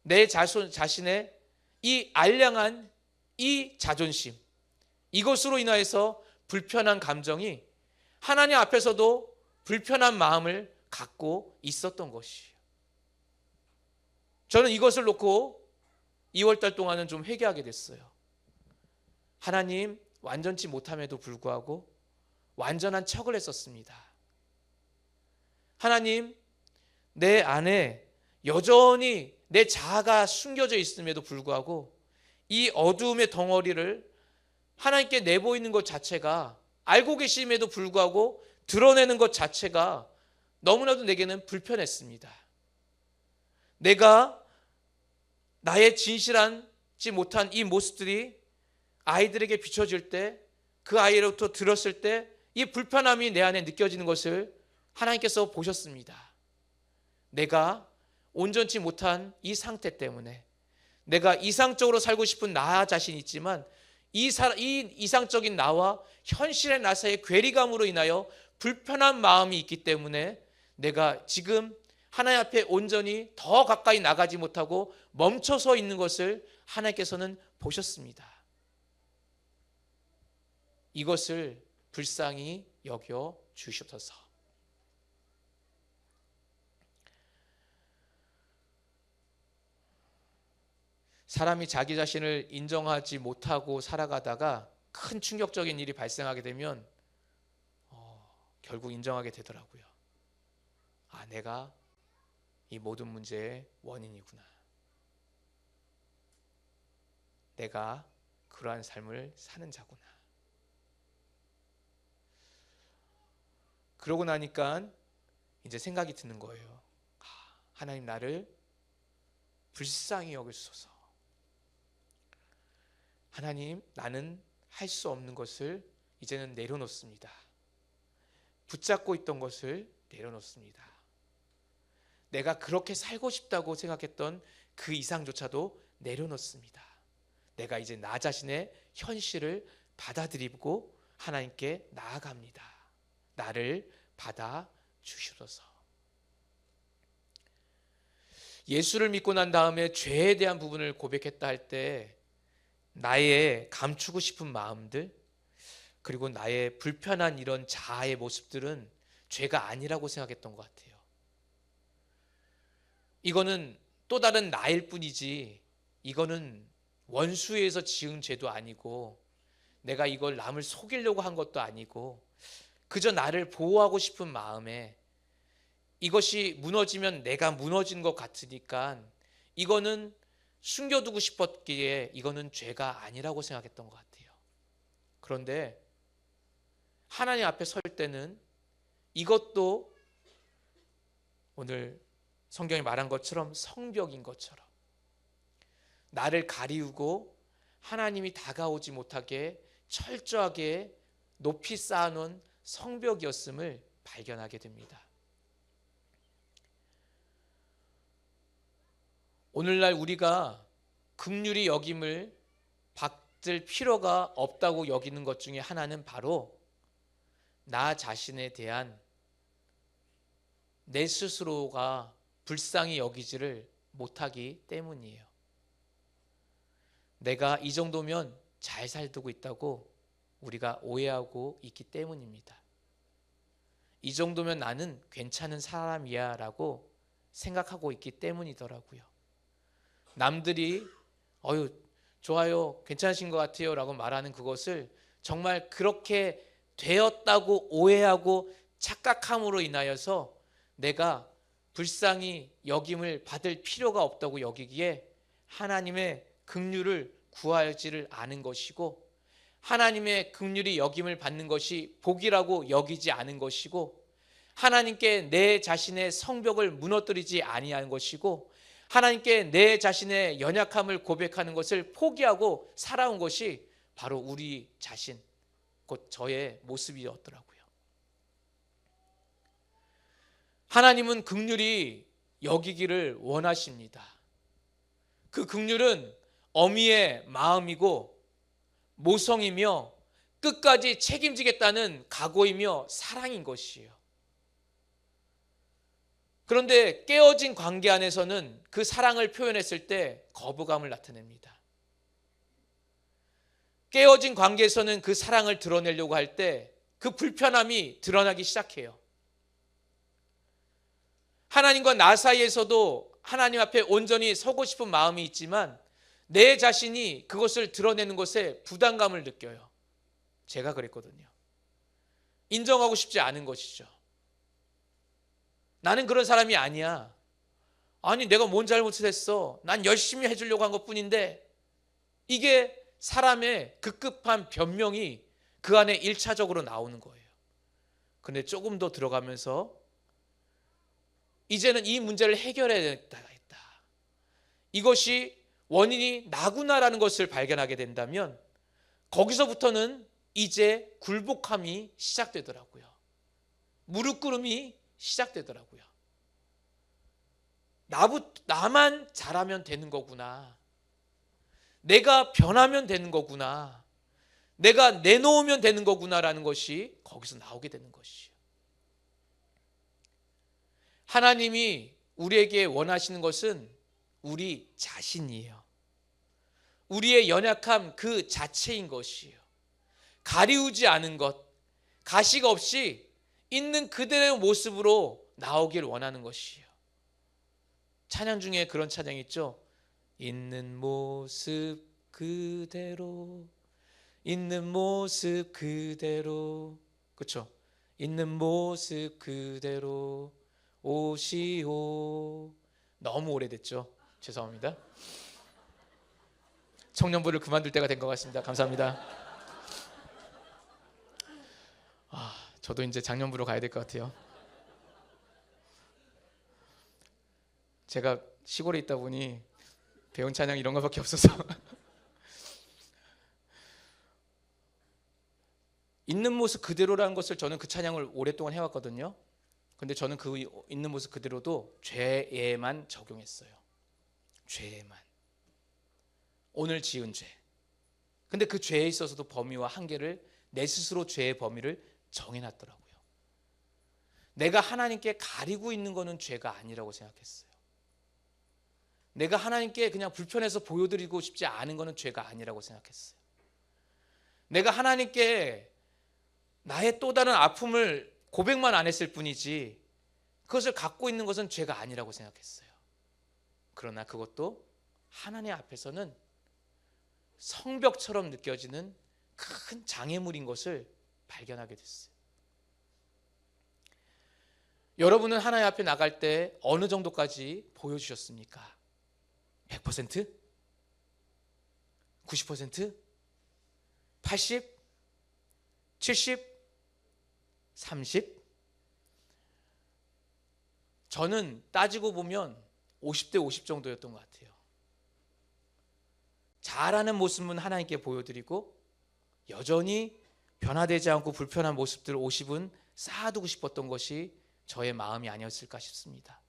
Speaker 1: 내 자신의 이 알량한 이 자존심, 이것으로 인하여서 불편한 감정이 하나님 앞에서도 불편한 마음을 갖고 있었던 것이에요. 저는 이것을 놓고 2월달 동안은 좀 회개하게 됐어요. 하나님, 완전치 못함에도 불구하고 완전한 척을 했었습니다. 하나님, 내 안에 여전히 내 자아가 숨겨져 있음에도 불구하고 이 어두움의 덩어리를 하나님께 내보이는 것 자체가, 알고 계심에도 불구하고 드러내는 것 자체가 너무나도 내게는 불편했습니다. 내가 나의 진실하지 못한 이 모습들이 아이들에게 비춰질 때, 그 아이로부터 들었을 때 이 불편함이 내 안에 느껴지는 것을 하나님께서 보셨습니다. 내가 온전치 못한 이 상태 때문에, 내가 이상적으로 살고 싶은 나 자신이 있지만 이 이상적인 나와 현실의 나 사이의 괴리감으로 인하여 불편한 마음이 있기 때문에 내가 지금 하나님 앞에 온전히 더 가까이 나가지 못하고 멈춰서 있는 것을 하나님께서는 보셨습니다. 이것을 불쌍히 여겨 주시옵소서. 사람이 자기 자신을 인정하지 못하고 살아가다가 큰 충격적인 일이 발생하게 되면 결국 인정하게 되더라고요. 아, 내가 이 모든 문제의 원인이구나. 내가 그러한 삶을 사는 자구나. 그러고 나니까 이제 생각이 드는 거예요. 하나님, 나를 불쌍히 여기소서. 하나님, 나는 할 수 없는 것을 이제는 내려놓습니다. 붙잡고 있던 것을 내려놓습니다. 내가 그렇게 살고 싶다고 생각했던 그 이상조차도 내려놓습니다. 내가 이제 나 자신의 현실을 받아들이고 하나님께 나아갑니다. 나를 받아 주시옵소서. 예수를 믿고 난 다음에 죄에 대한 부분을 고백했다 할 때 나의 감추고 싶은 마음들, 그리고 나의 불편한 이런 자아의 모습들은 죄가 아니라고 생각했던 것 같아요. 이거는 또 다른 나일 뿐이지, 이거는 원수에 의해서 지은 죄도 아니고, 내가 이걸 남을 속이려고 한 것도 아니고, 그저 나를 보호하고 싶은 마음에 이것이 무너지면 내가 무너진 것 같으니까 이거는 숨겨두고 싶었기에 이거는 죄가 아니라고 생각했던 것 같아요. 그런데 하나님 앞에 설 때는 이것도 오늘 성경이 말한 것처럼 성벽인 것처럼 나를 가리우고 하나님이 다가오지 못하게 철저하게 높이 쌓아놓은 성벽이었음을 발견하게 됩니다. 오늘날 우리가 긍휼히 여김을 받을 필요가 없다고 여기는 것 중에 하나는 바로 나 자신에 대한 내 스스로가 불쌍히 여기지를 못하기 때문이에요. 내가 이 정도면 잘 살고 있다고 우리가 오해하고 있기 때문입니다. 이 정도면 나는 괜찮은 사람이야 라고 생각하고 있기 때문이더라고요. 남들이 좋아요, 괜찮으신 것 같아요 라고 말하는 그것을 정말 그렇게 되었다고 오해하고 착각함으로 인하여서 내가 불쌍히 여김을 받을 필요가 없다고 여기기에 하나님의 긍휼을 구하지를 않은 것이고, 하나님의 긍휼이 여김을 받는 것이 복이라고 여기지 않은 것이고, 하나님께 내 자신의 성벽을 무너뜨리지 아니한 것이고, 하나님께 내 자신의 연약함을 고백하는 것을 포기하고 살아온 것이 바로 우리 자신, 곧 저의 모습이었더라고요. 하나님은 긍휼히 여기기를 원하십니다. 그 긍휼은 어미의 마음이고 모성이며 끝까지 책임지겠다는 각오이며 사랑인 것이에요. 그런데 깨어진 관계 안에서는 그 사랑을 표현했을 때 거부감을 나타냅니다. 깨어진 관계에서는 그 사랑을 드러내려고 할 때 그 불편함이 드러나기 시작해요. 하나님과 나 사이에서도 하나님 앞에 온전히 서고 싶은 마음이 있지만 내 자신이 그것을 드러내는 것에 부담감을 느껴요. 제가 그랬거든요. 인정하고 싶지 않은 것이죠. 나는 그런 사람이 아니야. 아니 내가 뭔 잘못을 했어. 난 열심히 해주려고 한 것뿐인데, 이게 사람의 급급한 변명이 그 안에 1차적으로 나오는 거예요. 근데 조금 더 들어가면서 이제는 이 문제를 해결해야 되겠다. 이것이 원인이 나구나라는 것을 발견하게 된다면 거기서부터는 이제 굴복함이 시작되더라고요. 무릎 꿇음이 시작되더라고요. 나만 잘하면 되는 거구나. 내가 변하면 되는 거구나. 내가 내놓으면 되는 거구나라는 것이 거기서 나오게 되는 것이에요. 하나님이 우리에게 원하시는 것은 우리 자신이에요. 우리의 연약함 그 자체인 것이에요. 가리우지 않은 것, 가식 없이 있는 그대로의 모습으로 나오길 원하는 것이에요. 찬양 중에 그런 찬양 있죠. 있는 모습 그대로, 있는 모습 그대로, 그렇죠? 있는 모습 그대로 오시오. 너무 오래됐죠? 죄송합니다. 청년부를 그만둘 때가 된 것 같습니다. 감사합니다. 저도 이제 장년부로 가야 될 것 같아요. 제가 시골에 있다 보니 배운 찬양 이런 거밖에 없어서 있는 모습 그대로라는 것을 저는 그 찬양을 오랫동안 해왔거든요. 근데 저는 그 있는 모습 그대로도 죄에만 적용했어요. 죄에만. 오늘 지은 죄. 근데 그 죄에 있어서도 범위와 한계를 내 스스로 죄의 범위를 정해놨더라고요. 내가 하나님께 가리고 있는 거는 죄가 아니라고 생각했어요. 내가 하나님께 그냥 불편해서 보여드리고 싶지 않은 거는 죄가 아니라고 생각했어요. 내가 하나님께 나의 또 다른 아픔을 고백만 안 했을 뿐이지 그것을 갖고 있는 것은 죄가 아니라고 생각했어요. 그러나 그것도 하나님 앞에서는 성벽처럼 느껴지는 큰 장애물인 것을 발견하게 됐어요. 여러분은 하나님 앞에 나갈 때 어느 정도까지 보여주셨습니까? 100%? 90%? 80? 70? 30? 저는 따지고 보면 50대 50 정도였던 것 같아요. 잘하는 모습은 하나님께 보여드리고 여전히 변화되지 않고 불편한 모습들 50은 쌓아두고 싶었던 것이 저의 마음이 아니었을까 싶습니다.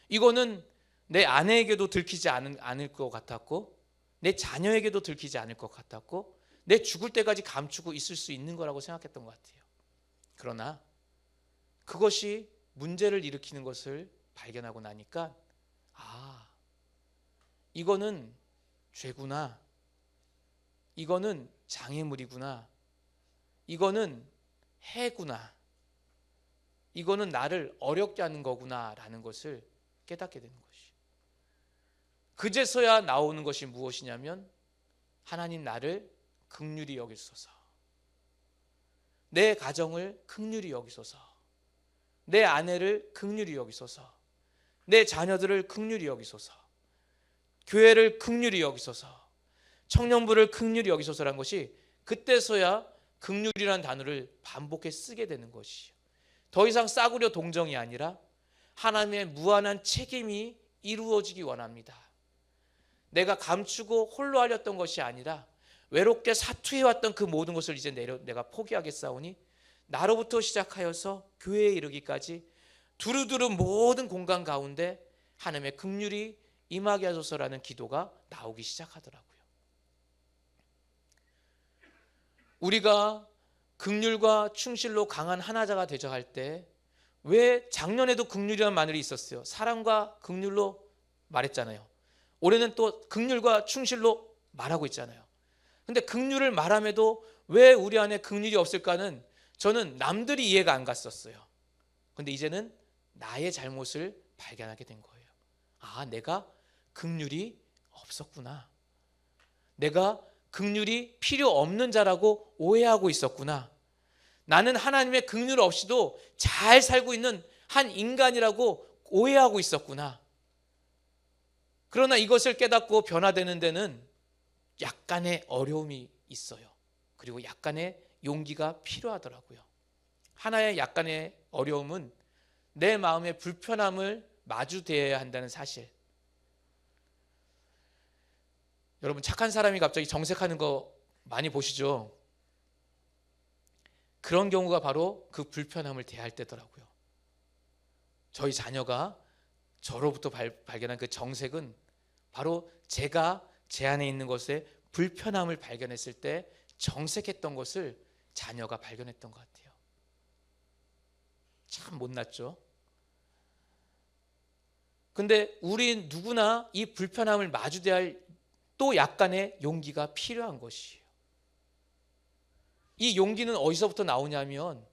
Speaker 1: 이거는 내 아내에게도 들키지 않을 것 같았고 내 자녀에게도 들키지 않을 것 같았고 내 죽을 때까지 감추고 있을 수 있는 거라고 생각했던 것 같아요. 그러나 그것이 문제를 일으키는 것을 발견하고 나니까 이거는 죄구나, 이거는 장애물이구나, 이거는 해구나, 이거는 나를 어렵게 하는 거구나 라는 것을 깨닫게 되는 것이에요. 그제서야 나오는 것이 무엇이냐면 하나님 나를 긍휼히 여기소서, 내 가정을 긍휼히 여기소서, 내 아내를 긍휼히 여기소서, 내 자녀들을 긍휼히 여기소서, 교회를 긍휼히 여기소서, 청년부를 긍휼히 여기소서라는 것이 그때서야 긍휼이라는 단어를 반복해 쓰게 되는 것이에요. 더 이상 싸구려 동정이 아니라 하나님의 무한한 책임이 이루어지기 원합니다. 내가 감추고 홀로 하렸던 것이 아니라 외롭게 사투해왔던 그 모든 것을 이제 내가 포기하겠사오니 나로부터 시작하여서 교회에 이르기까지 두루두루 모든 공간 가운데 하나님의 긍휼이 임하게 하소서라는 기도가 나오기 시작하더라고요. 우리가 긍휼과 충실로 강한 하나자가 되자 할 때 왜 작년에도 긍휼이라는 말이 있었어요. 사랑과 긍휼로 말했잖아요. 올해는 또 긍휼과 충실로 말하고 있잖아요. 근데 긍휼을 말함에도 왜 우리 안에 긍휼이 없을까는 저는 남들이 이해가 안 갔었어요. 근데 이제는 나의 잘못을 발견하게 된 거예요. 내가 긍휼이 없었구나. 내가 긍휼이 필요 없는 자라고 오해하고 있었구나. 나는 하나님의 긍휼 없이도 잘 살고 있는 한 인간이라고 오해하고 있었구나. 그러나 이것을 깨닫고 변화되는 데는 약간의 어려움이 있어요. 그리고 약간의 용기가 필요하더라고요. 하나의 약간의 어려움은 내 마음의 불편함을 마주대해야 한다는 사실. 여러분, 착한 사람이 갑자기 정색하는 거 많이 보시죠? 그런 경우가 바로 그 불편함을 대할 때더라고요. 저희 자녀가 저로부터 발견한 그 정색은 바로 제가 제 안에 있는 것에 불편함을 발견했을 때 정색했던 것을 자녀가 발견했던 것 같아요. 참 못났죠. 근데 우리 누구나 이 불편함을 마주대할 또 약간의 용기가 필요한 것이에요. 이 용기는 어디서부터 나오냐면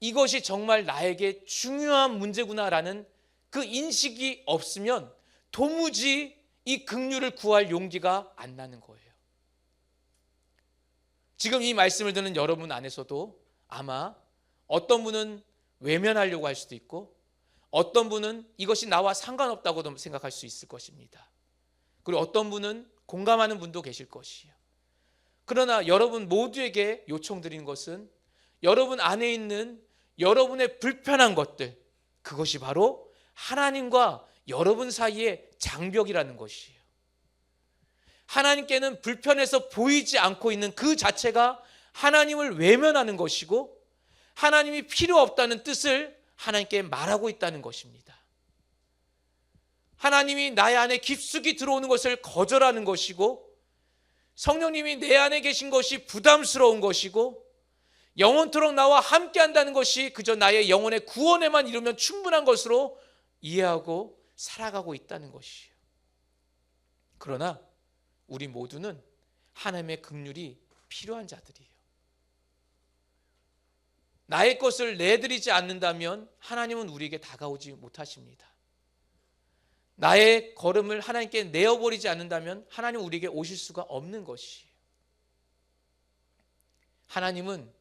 Speaker 1: 이것이 정말 나에게 중요한 문제구나라는 그 인식이 없으면 도무지 이 긍휼을 구할 용기가 안 나는 거예요. 지금 이 말씀을 듣는 여러분 안에서도 아마 어떤 분은 외면하려고 할 수도 있고 어떤 분은 이것이 나와 상관없다고도 생각할 수 있을 것입니다. 그리고 어떤 분은 공감하는 분도 계실 것이에요. 그러나 여러분 모두에게 요청드리는 것은 여러분 안에 있는 여러분의 불편한 것들, 그것이 바로 하나님과 여러분 사이의 장벽이라는 것이에요. 하나님께는 불편해서 보이지 않고 있는 그 자체가 하나님을 외면하는 것이고 하나님이 필요 없다는 뜻을 하나님께 말하고 있다는 것입니다. 하나님이 나의 안에 깊숙이 들어오는 것을 거절하는 것이고 성령님이 내 안에 계신 것이 부담스러운 것이고 영원토록 나와 함께 한다는 것이 그저 나의 영혼의 구원에만 이르면 충분한 것으로 이해하고 살아가고 있다는 것이에요. 그러나 우리 모두는 하나님의 긍휼이 필요한 자들이에요. 나의 것을 내드리지 않는다면 하나님은 우리에게 다가오지 못하십니다. 나의 걸음을 하나님께 내어버리지 않는다면 하나님은 우리에게 오실 수가 없는 것이에요. 하나님은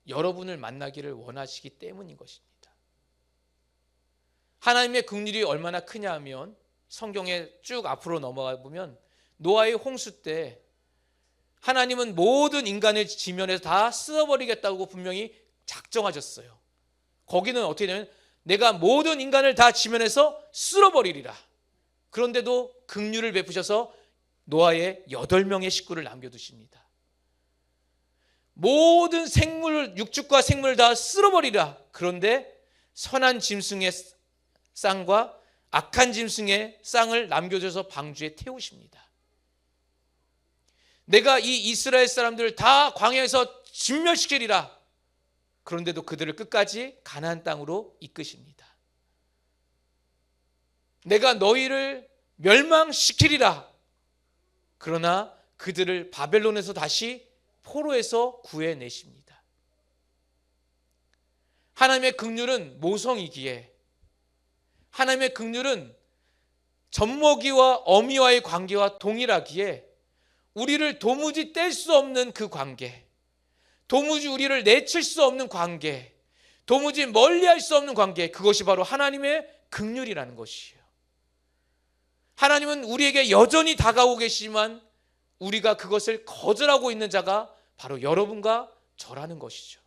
Speaker 1: 여러분을 만나기를 원하시기 때문인 것입니다. 하나님의 긍휼이 얼마나 크냐 하면 성경에 쭉 앞으로 넘어가 보면 노아의 홍수 때 하나님은 모든 인간을 지면에서 다 쓸어버리겠다고 분명히 작정하셨어요. 거기는 어떻게 되냐면 내가 모든 인간을 다 지면에서 쓸어버리리라. 그런데도 긍휼을 베푸셔서 노아의 8명의 식구를 남겨두십니다. 모든 생물, 육축과 생물을 다 쓸어버리라. 그런데 선한 짐승의 쌍과 악한 짐승의 쌍을 남겨줘서 방주에 태우십니다. 내가 이 이스라엘 사람들을 다 광야에서 진멸시키리라. 그런데도 그들을 끝까지 가나안 땅으로 이끄십니다. 내가 너희를 멸망시키리라. 그러나 그들을 바벨론에서 다시 포로에서 구해내십니다. 하나님의 긍휼은 모성이기에 하나님의 긍휼은 젖먹이와 어미와의 관계와 동일하기에 우리를 도무지 뗄 수 없는 그 관계, 도무지 우리를 내칠 수 없는 관계, 도무지 멀리할 수 없는 관계, 그것이 바로 하나님의 긍휼이라는 것이에요. 하나님은 우리에게 여전히 다가오고 계시지만 우리가 그것을 거절하고 있는 자가 바로 여러분과 저라는 것이죠.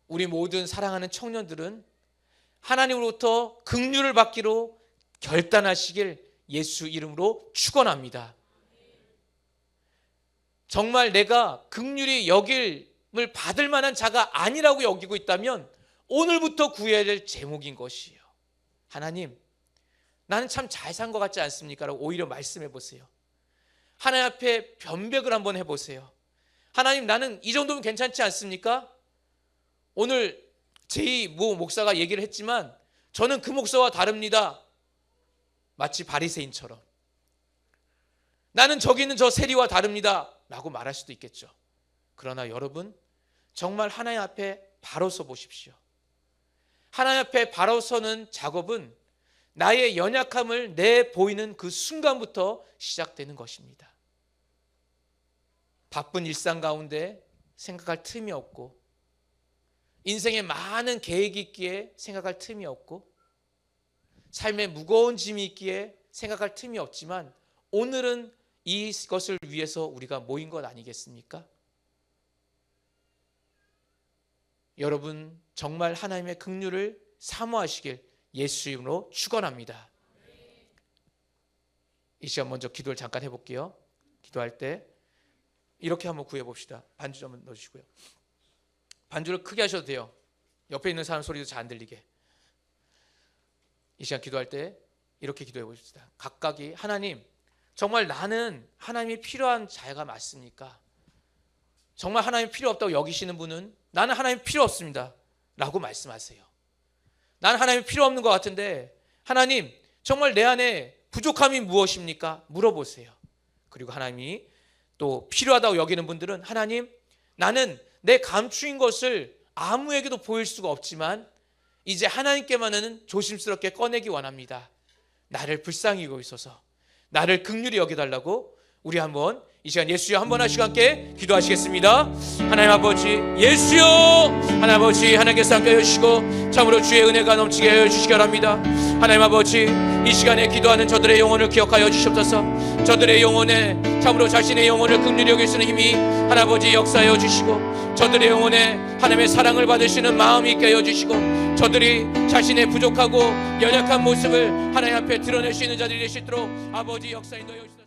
Speaker 1: 우리 모든 사랑하는 청년들은 하나님으로부터 긍휼을 받기로 결단하시길 예수 이름으로 축원합니다. 정말 내가 긍휼히 여김을 받을 만한 자가 아니라고 여기고 있다면 오늘부터 구해야 될 제목인 것이에요. 하나님, 나는 참 잘 산 것 같지 않습니까? 라고 오히려 말씀해 보세요. 하나님 앞에 변백을 한번 해보세요. 하나님, 나는 이 정도면 괜찮지 않습니까? 오늘 제이 모 목사가 얘기를 했지만 저는 그 목사와 다릅니다. 마치 바리새인처럼. 나는 저기 있는 저 세리와 다릅니다. 라고 말할 수도 있겠죠. 그러나 여러분, 정말 하나님 앞에 바로 서 보십시오. 하나님 앞에 바로 서는 작업은 나의 연약함을 내보이는 그 순간부터 시작되는 것입니다. 바쁜 일상 가운데 생각할 틈이 없고, 인생에 많은 계획이 있기에 생각할 틈이 없고, 삶에 무거운 짐이 있기에 생각할 틈이 없지만, 오늘은 이것을 위해서 우리가 모인 것 아니겠습니까? 여러분 정말 하나님의 긍휼을 사모하시길 예수 이름으로 축원합니다. 이 시간 먼저 기도를 잠깐 해볼게요. 기도할 때 이렇게 한번 구해봅시다. 반주 좀 넣어주시고요. 반주를 크게 하셔도 돼요. 옆에 있는 사람 소리도 잘 안 들리게. 이 시간 기도할 때 이렇게 기도해 봅시다. 각각이 하나님, 정말 나는 하나님이 필요한 자가 맞습니까? 정말 하나님 필요 없다고 여기시는 분은 나는 하나님 필요 없습니다 라고 말씀하세요. 나는 하나님 필요 없는 것 같은데 하나님 정말 내 안에 부족함이 무엇입니까? 물어보세요. 그리고 하나님이 또 필요하다고 여기는 분들은 하나님, 나는 내 감추인 것을 아무에게도 보일 수가 없지만 이제 하나님께만은 조심스럽게 꺼내기 원합니다. 나를 불쌍히 여기소서, 나를 긍휼히 여겨달라고 우리 한번 이 시간 예수여 한번 하시고 함께 기도하시겠습니다. 하나님 아버지, 예수여 하나님 아버지, 하나님께서 함께 해주시고 참으로 주의 은혜가 넘치게 해주시기 바랍니다. 하나님 아버지, 이 시간에 기도하는 저들의 영혼을 기억하여 주시옵소서. 저들의 영혼에 참으로 자신의 영혼을 긍휼히 여길 수 있는 힘이 하나님 아버지 역사하여 주시고, 저들의 영혼에 하나님의 사랑을 받으시는 마음이 있게 하여 주시고, 저들이 자신의 부족하고 연약한 모습을 하나님 앞에 드러낼 수 있는 자들이 되시도록 아버지 역사 인도하여 주시옵소서.